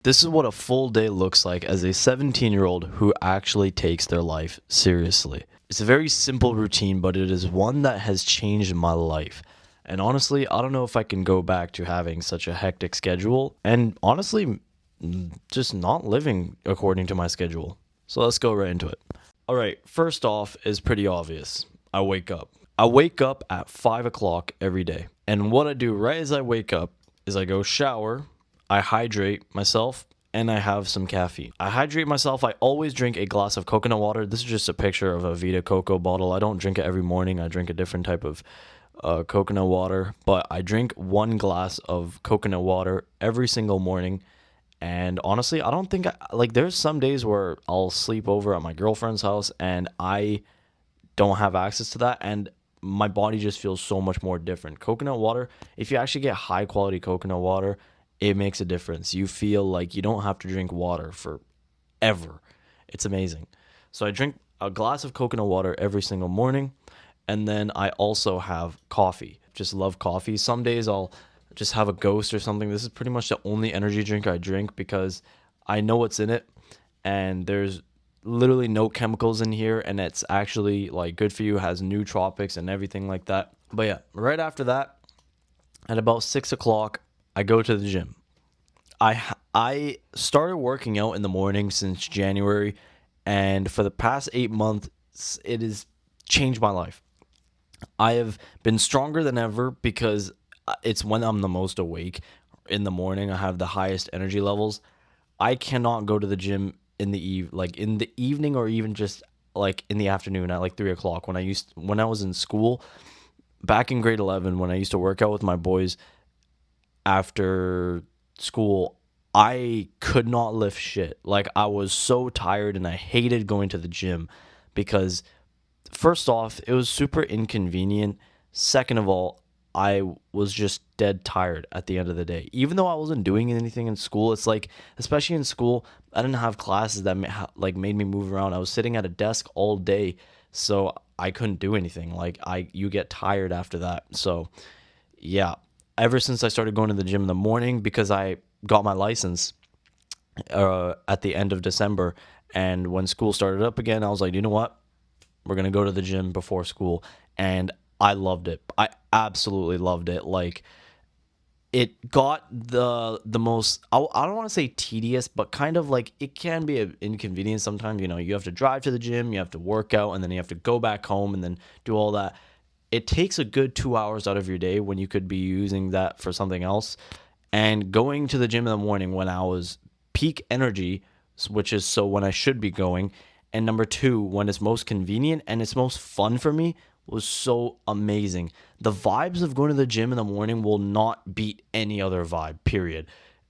This is what a full day looks like as a 17-year-old who actually takes their life seriously. It's a very simple routine, but it is one that has changed my life. And honestly, I don't know if I can go back to having such a hectic schedule and honestly, just not living according to my schedule. So let's go right into it. All right, first off is pretty obvious. I wake up. I wake up at 5 o'clock every day. And what I do right as I wake up is I go shower, I hydrate myself, and I have some caffeine. I hydrate myself. I always drink a glass of coconut water. This is just a picture of a Vita Coco bottle. I don't drink it every morning. I drink a different type of coconut water, but I drink one glass of coconut water every single morning. And honestly, I don't think like there's some days where I'll sleep over at my girlfriend's house and I don't have access to that, and my body just feels so much more different. Coconut water, if you actually get high quality coconut water, it makes a difference. You feel like you don't have to drink water forever. It's amazing. So I drink a glass of coconut water every single morning, and then I also have coffee. Just love coffee. Some days I'll just have a Ghost or something. This is pretty much the only energy drink I drink because I know what's in it, and there's literally no chemicals in here, and it's actually like good for you, has nootropics and everything like that. But yeah, right after that, at about 6 o'clock, I go to the gym. I started working out in the morning since January, and for the past 8 months, it has changed my life. I have been stronger than ever because it's when I'm the most awake in the morning. I have the highest energy levels. I cannot go to the gym in the like in the evening, or even just like in the afternoon at like 3 o'clock when I was in school back in grade 11, when I used to work out with my boys after school. I could not lift shit. Like, I was so tired and I hated going to the gym because first off, it was super inconvenient. Second of all, I was just dead tired at the end of the day. Even though I wasn't doing anything in school, it's like, especially in school, I didn't have classes that like made me move around. I was sitting at a desk all day, so I couldn't do anything. Like, you get tired after that. So yeah, ever since I started going to the gym in the morning, because I got my license at the end of December, and when school started up again, I was like, you know what? We're gonna go to the gym before school, and I loved it. I absolutely loved it. Like, it got the most. I don't want to say tedious, but kind of like it can be an inconvenience sometimes. You know, you have to drive to the gym, you have to work out, and then you have to go back home and then do all that. It takes a good 2 hours out of your day when you could be using that for something else. And going to the gym in the morning when I was peak energy, which is so when I should be going, and number two, when it's most convenient and it's most fun for me, was so amazing. The vibes of going to the gym in the morning will not beat any other vibe, period.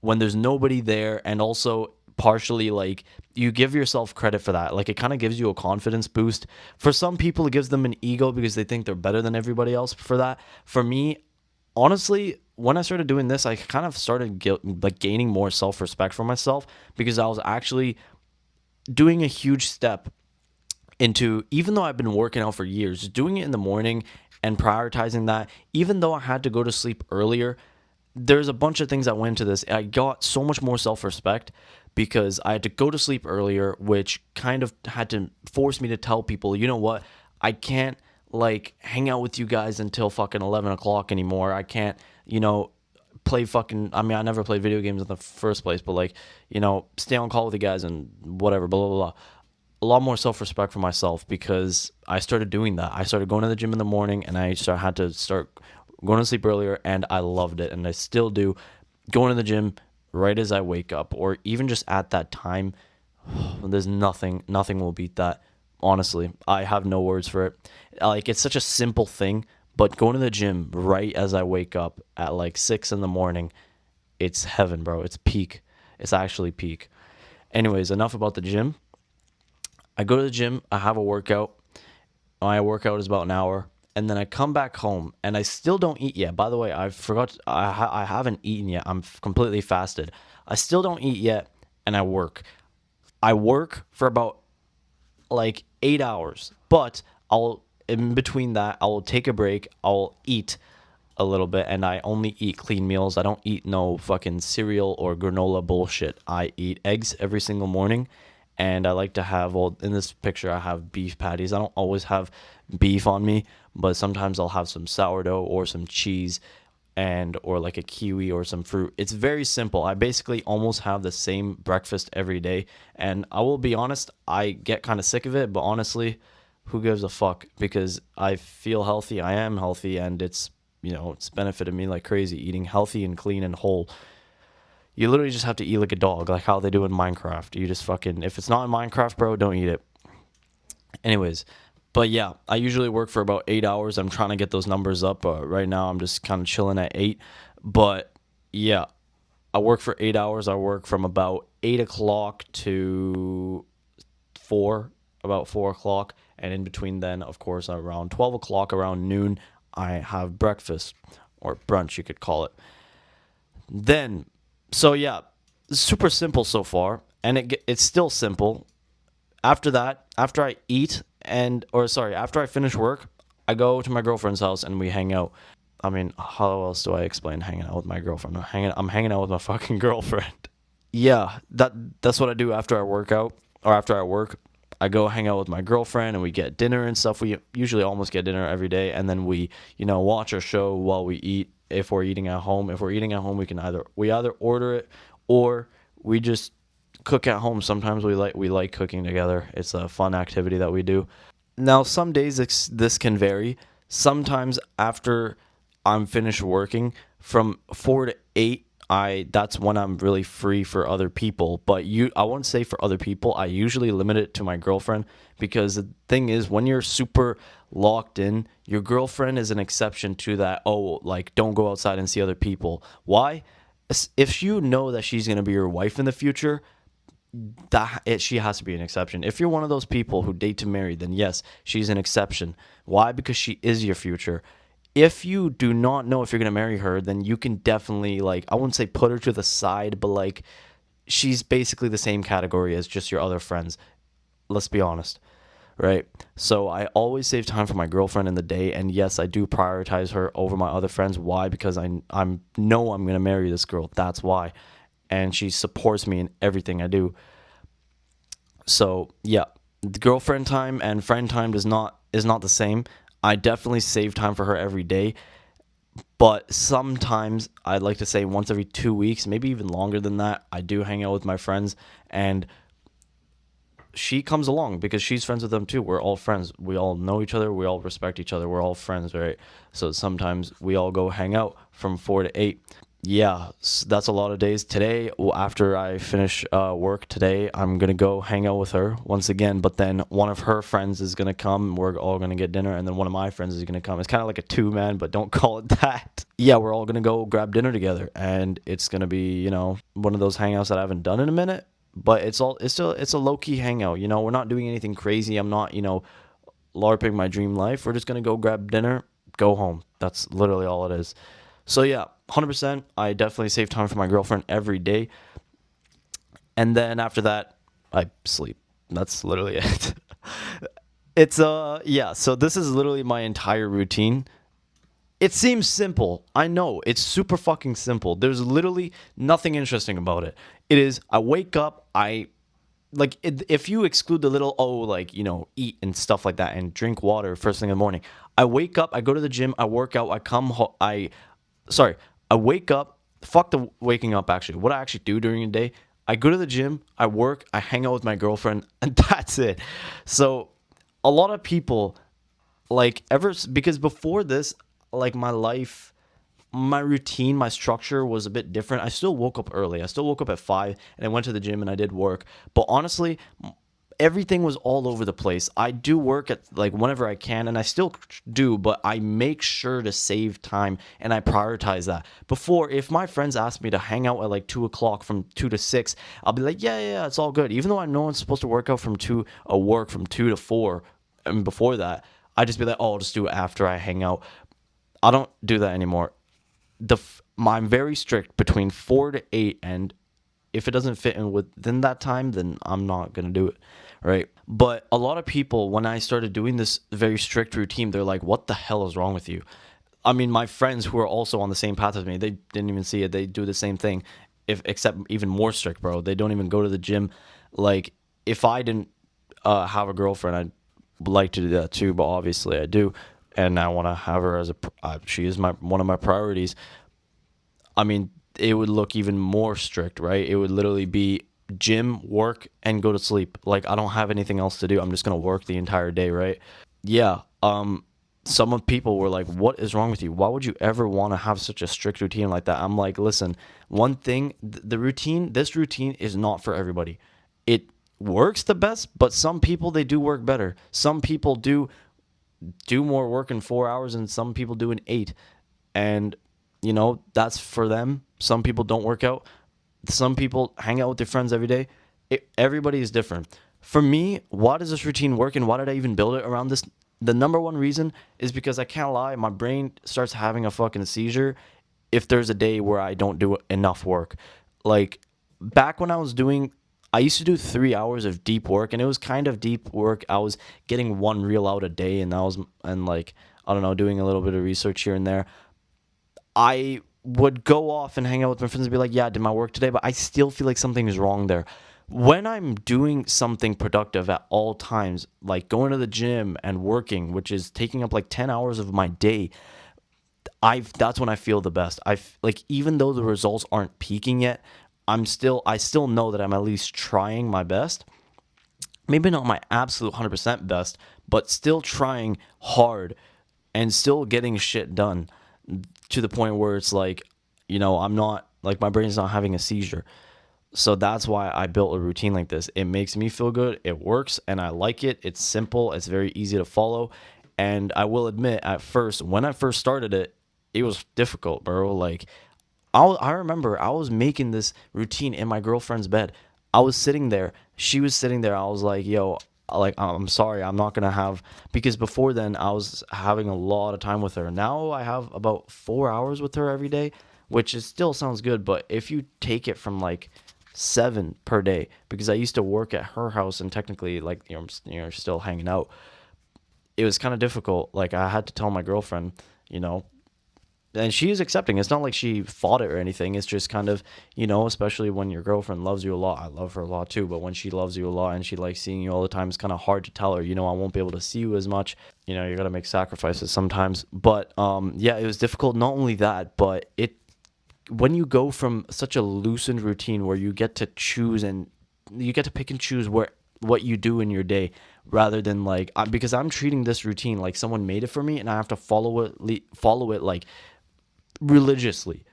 When there's nobody there, and also partially like you give yourself credit for that. Like, it kind of gives you a confidence boost. For some people, it gives them an ego because they think they're better than everybody else for that. For me, honestly, when I started doing this, I kind of started like gaining more self respect for myself because I was actually doing a huge step into, even though I've been working out for years, doing it in the morning and prioritizing that, even though I had to go to sleep earlier, there's a bunch of things that went into this. I got so much more self respect because I had to go to sleep earlier, which kind of had to force me to tell people, you know what, I can't like hang out with you guys until fucking 11 o'clock anymore. I can't, play fucking, I mean, I never played video games in the first place, but like, stay on call with you guys and whatever, blah, blah, blah. A lot more self-respect for myself because I started doing that. I started going to the gym in the morning, and had to start going to sleep earlier, and I loved it, and I still do. Going to the gym right as I wake up, or even just at that time, there's nothing will beat that. Honestly, I have no words for it. Like, it's such a simple thing, but going to the gym right as I wake up at like 6 in the morning, it's heaven, bro. It's peak. It's actually peak. Anyways, enough about the gym. I go to the gym, I have a workout. My workout is about an hour, and then I come back home, and I still don't eat yet. By the way, I forgot, I haven't eaten yet. I'm completely fasted. I still don't eat yet, and I work. I work for about like 8 hours, but I'll in between that, I will take a break. I'll eat. a little bit, and I only eat clean meals. I don't eat no fucking cereal or granola bullshit. I eat eggs every single morning, and I like to have, well, in this picture, I have beef patties. I don't always have beef on me, but sometimes I'll have some sourdough or some cheese and or like a kiwi or some fruit. It's very simple. I basically almost have the same breakfast every day, and I will be honest, I get kind of sick of it, but honestly, who gives a fuck? Because I feel healthy, I am healthy, and it's benefited me like crazy eating healthy and clean and whole. You literally just have to eat like a dog, like how they do in Minecraft. You just fucking, if it's not in Minecraft, bro, don't eat it. Anyways, but yeah, I usually work for about 8 hours. I'm trying to get those numbers up. Right now, I'm just kind of chilling at 8. But yeah, I work for 8 hours. I work from about 8 o'clock to 4, about 4 o'clock. And in between then, of course, around 12 o'clock, around noon, I have breakfast or brunch, you could call it. Then, so yeah, super simple so far. And it's still simple. After that, after I eat after I finish work, I go to my girlfriend's house and we hang out. I mean, how else do I explain hanging out with my girlfriend? I'm hanging out with my fucking girlfriend. Yeah, that's what I do after I work out or after I work. I go hang out with my girlfriend and we get dinner and stuff. We usually almost get dinner every day, and then we, watch a show while we eat. If we're eating at home, we either order it or we just cook at home. Sometimes we like cooking together. It's a fun activity that we do. Now, some days this can vary. Sometimes after I'm finished working from 4 to 8, that's when I'm really free for other people. But I won't say for other people. I usually limit it to my girlfriend, because the thing is, when you're super locked in, your girlfriend is an exception to that. Oh, like, don't go outside and see other people. Why? If you know that she's going to be your wife in the future, she has to be an exception. If you're one of those people who date to marry, then yes, she's an exception. Why? Because she is your future. If you do not know if you're going to marry her, then you can definitely, like, I wouldn't say put her to the side, but like, she's basically the same category as just your other friends. Let's be honest, right? So I always save time for my girlfriend in the day, and yes, I do prioritize her over my other friends. Why? Because I know I'm going to marry this girl. That's why. And she supports me in everything I do. So yeah, the girlfriend time and friend time is not the same. I definitely save time for her every day, but sometimes I'd like to say once every 2 weeks, maybe even longer than that, I do hang out with my friends, and she comes along because she's friends with them too. We're all friends. We all know each other. We all respect each other. We're all friends, right? So sometimes we all go hang out from 4 to 8. Yeah, that's a lot of days. Today, after I finish work today, I'm going to go hang out with her once again. But then one of her friends is going to come. We're all going to get dinner. And then one of my friends is going to come. It's kind of like a two-man, but don't call it that. Yeah, we're all going to go grab dinner together. And it's going to be, one of those hangouts that I haven't done in a minute. But it's a low-key hangout. We're not doing anything crazy. I'm not, LARPing my dream life. We're just going to go grab dinner, go home. That's literally all it is. So yeah, 100%, I definitely save time for my girlfriend every day. And then after that, I sleep. That's literally it. Yeah, so this is literally my entire routine. It seems simple. I know, it's super fucking simple. There's literally nothing interesting about it. It is, I wake up, if you exclude the little, eat and stuff like that and drink water first thing in the morning. I wake up, I go to the gym, I work out, I come home, I wake up, fuck the waking up actually. What I actually do during the day, I go to the gym, I work, I hang out with my girlfriend, and that's it. So a lot of people, because before this, my life, my routine, my structure was a bit different. I still woke up early. I still woke up at 5 and I went to the gym and I did work. But honestly, everything was all over the place. I do work at whenever I can, and I still do, but I make sure to save time and I prioritize that. Before, if my friends asked me to hang out at 2 o'clock from 2 to 6, I'll be like, yeah, it's all good. Even though I know I'm supposed to work out from 2 to 4, and before that, I just be like, oh, I'll just do it after I hang out. I don't do that anymore. I'm very strict between 4 to 8, and if it doesn't fit in within that time, then I'm not gonna do it, right? But a lot of people, when I started doing this very strict routine, they're like, what the hell is wrong with you? I mean, my friends who are also on the same path as me, they didn't even see it. They do the same thing, if except even more strict, bro. They don't even go to the gym. Like, if I didn't have a girlfriend, I'd like to do that too. But obviously, I do, and I want to have her as she is my one of my priorities. I mean, it would look even more strict, right? It would literally be gym, work, and go to sleep. Like, I don't have anything else to do. I'm just gonna work the entire day, right? Yeah. Some of people were like, "What is wrong with you? Why would you ever want to have such a strict routine like that?" I'm like, "Listen, one thing, the routine, this routine is not for everybody. It works the best, but some people they do work better. Some people do more work in 4 hours, and some people do in eight, and that's for them. Some people don't work out. Some people hang out with their friends every day. Everybody is different. For me, why does this routine work, and why did I even build it around this? The number one reason is because I can't lie, my brain starts having a fucking seizure if there's a day where I don't do enough work. Like, back when I used to do 3 hours of deep work, and it was kind of deep work. I was getting one reel out a day, and like, I don't know, doing a little bit of research here and there. I would go off and hang out with my friends and be like, yeah, I did my work today, but I still feel like something is wrong there. When I'm doing something productive at all times, like going to the gym and working, which is taking up like 10 hours of my day, that's when I feel the best. Like, even though the results aren't peaking yet, I still know that I'm at least trying my best. Maybe not my absolute 100% best, but still trying hard and still getting shit done to the point where it's like, I'm not, like, my brain's not having a seizure. So that's why I built a routine like this. It makes me feel good. It works, and I like it. It's simple. It's very easy to follow. And I will admit, at first, when I first started it, it was difficult, bro. Like, I remember I was making this routine in my girlfriend's bed. I was sitting there. She was sitting there. I was like, yo, like, I'm sorry, I'm not gonna have, because before then I was having a lot of time with her. Now I have about 4 hours with her every day, which is still sounds good, but if you take it from like 7 per day, because I used to work at her house and technically, like, still hanging out, it was kind of difficult. Like, I had to tell my girlfriend, you know, and she is accepting. It's not like she fought it or anything. It's just kind of, especially when your girlfriend loves you a lot. I love her a lot too, but when she loves you a lot and she likes seeing you all the time, it's kind of hard to tell her, I won't be able to see you as much. You got to make sacrifices sometimes. But yeah, it was difficult. Not only that, but when you go from such a loosened routine where you get to choose and you get to pick and choose what you do in your day, rather than like, because I'm treating this routine like someone made it for me, and I have to follow it like religiously.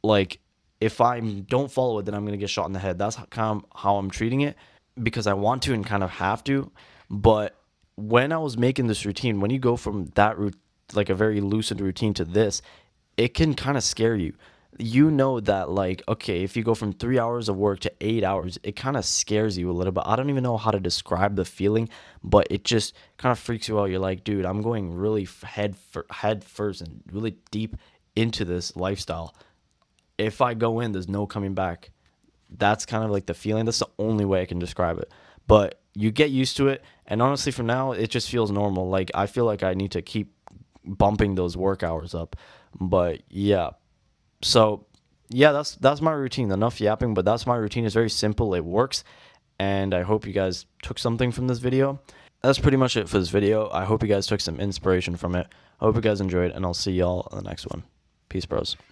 Like, if I don't follow it, then I'm gonna get shot in the head. That's kind of how I'm treating it, because I want to and kind of have to. But when I was making this routine, when you go from that like a very lucid routine to this, it can kind of scare you. That, like, okay, if you go from 3 hours of work to 8 hours, it kind of scares you a little bit. I don't even know how to describe the feeling, but it just kind of freaks you out. You're like, dude, I'm going really head first and really deep into this lifestyle. If I go in, there's no coming back. That's kind of like the feeling. That's the only way I can describe it. But you get used to it, and honestly, from now, it just feels normal. Like, I feel like I need to keep bumping those work hours up. But yeah, so yeah, that's my routine. Enough yapping, but that's my routine. It's very simple. It works, and I hope you guys took something from this video. That's pretty much it for this video. I hope you guys took some inspiration from it. I hope you guys enjoyed, and I'll see y'all in the next one. Peace, bros.